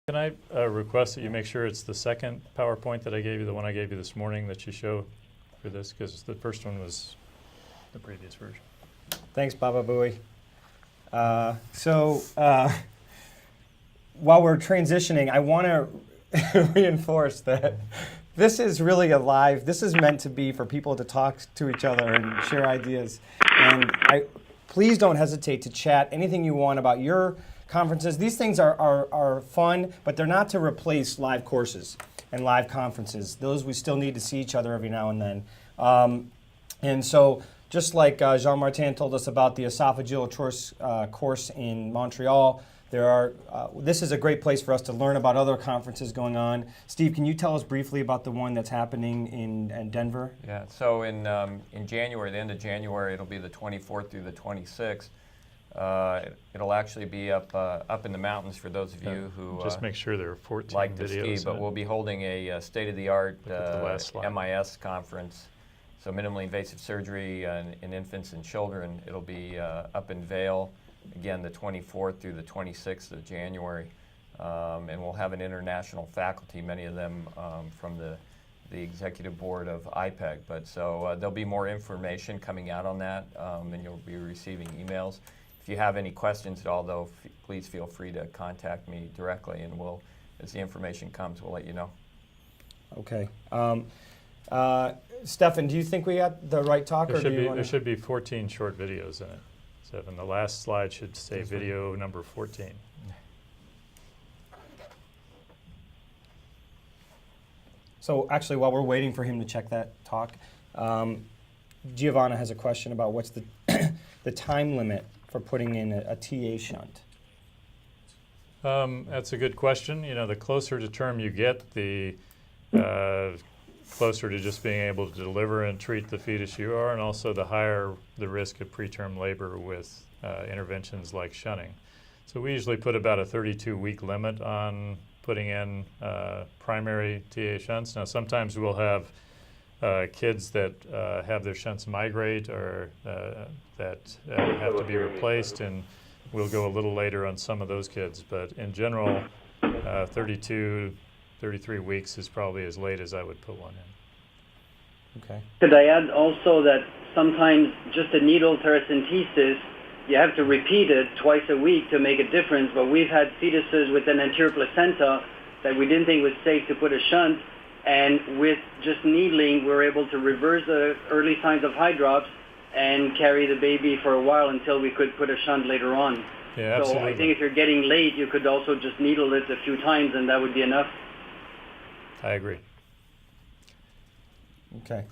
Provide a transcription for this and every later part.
Can I request that you make sure it's the second PowerPoint that I gave you, the one I gave you this morning, that you show for this, because the first one was the previous version. Thanks, Baba Booey. While we're transitioning, I want to reinforce that this is really a live, this is meant to be for people to talk to each other and share ideas. And please don't hesitate to chat anything you want about your conferences. These things are fun, but they're not to replace live courses and live conferences. Those, we still need to see each other every now and then. And so, just like Jean-Martin told us about the esophageal course in Montreal, this is a great place for us to learn about other conferences going on. Steve, can you tell us briefly about the one that's happening in Denver? Yeah, so in January, the end of January, it'll be the 24th through the 26th. It'll actually be up in the mountains for those of you who just make sure there are 14 like to videos. ski, but we'll be holding a state-of-the-art MIS conference. So minimally invasive surgery in infants and children. It'll be up in Vail, again, the 24th through the 26th of January. And we'll have an international faculty, many of them from the executive board of IPEG. But so there'll be more information coming out on that, and you'll be receiving emails. If you have any questions at all, though, please feel free to contact me directly, and we'll, as the information comes, we'll let you know. Okay. Stefan, do you think we got the right talk? There should be 14 short videos in it. So the last slide should say video number 14. So actually, while we're waiting for him to check that talk, Giovanna has a question about what's the time limit for putting in a TA shunt. That's a good question. You know, the closer to term you get, the closer to just being able to deliver and treat the fetus you are, and also the higher the risk of preterm labor with interventions like shunting. So we usually put about a 32-week limit on putting in primary TA shunts. Now sometimes we'll have kids that have their shunts migrate or that have to be replaced, and we'll go a little later on some of those kids. But in general, 33 weeks is probably as late as I would put one in. Okay. Could I add also that sometimes just a needle thoracentesis, you have to repeat it twice a week to make a difference, but we've had fetuses with an anterior placenta that we didn't think was safe to put a shunt, and with just needling, we're able to reverse the early signs of hydrops and carry the baby for a while until we could put a shunt later on. Yeah, so absolutely. I think if you're getting late, you could also just needle it a few times, and that would be enough. I agree. Okay.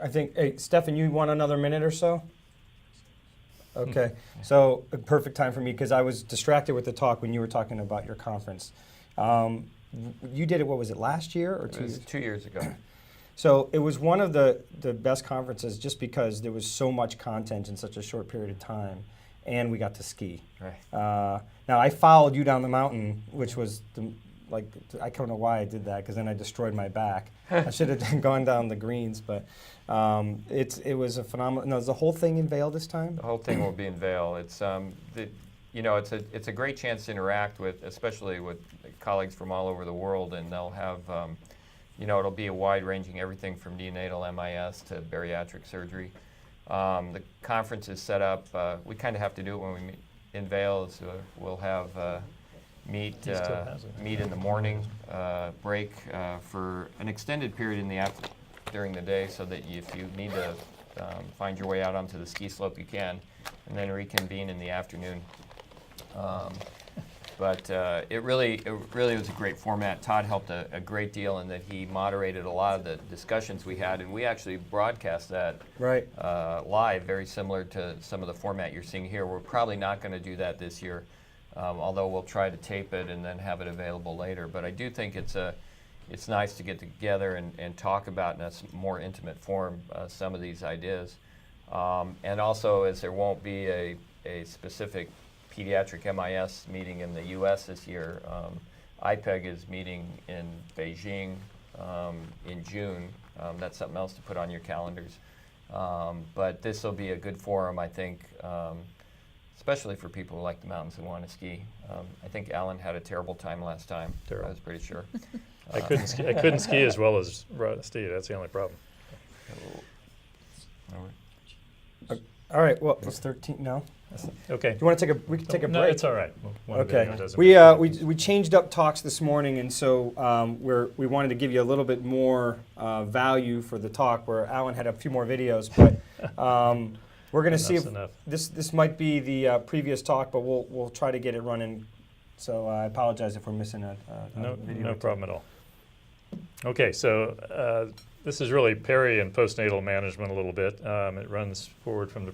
I think, hey, Stefan, you want another minute or so? Okay. So, a perfect time for me, because I was distracted with the talk when you were talking about your conference. You did it, what was it, last year or 2 years? 2 years ago. So, it was one of the best conferences just because there was so much content in such a short period of time, and we got to ski. Right. Now, I followed you down the mountain, which was I don't know why I did that, because then I destroyed my back. I should have gone down the greens, but it was a phenomenal. No, is the whole thing in Vail this time? The whole thing will be in Vail. It's it's a great chance to interact with, especially with colleagues from all over the world, and they'll have, it'll be a wide-ranging everything from neonatal MIS to bariatric surgery. The conference is set up. We kind of have to do it when we meet in Vail. So we'll have. Meet in the morning, break for an extended period during the day, so that if you need to find your way out onto the ski slope, you can, and then reconvene in the afternoon. But it really was a great format. Todd helped a great deal in that he moderated a lot of the discussions we had, and we actually broadcast that right live, very similar to some of the format you're seeing here. We're probably not going to do that this year. Although we'll try to tape it and then have it available later. But I do think it's nice to get together and talk about in a more intimate form some of these ideas. And also, as there won't be a specific pediatric MIS meeting in the U.S. this year, IPEG is meeting in Beijing in June. That's something else to put on your calendars. But this will be a good forum, I think, especially for people who like the mountains and want to ski. I think Alan had a terrible time last time. Terrible. I was pretty sure. I couldn't ski as well as Steve. That's the only problem. All right. Well, it's 13. No. Okay. Do you want to take a? We can take a No, break. it's all right. One Okay. video doesn't We make a we difference. we changed up talks this morning, and so we wanted to give you a little bit more value for the talk. Where Alan had a few more videos, but we're going to see if Enough. this might be the previous talk, but we'll try to get it running. So I apologize if we're missing a video. No problem at all. Okay, so this is really peri and postnatal management a little bit. It runs forward from the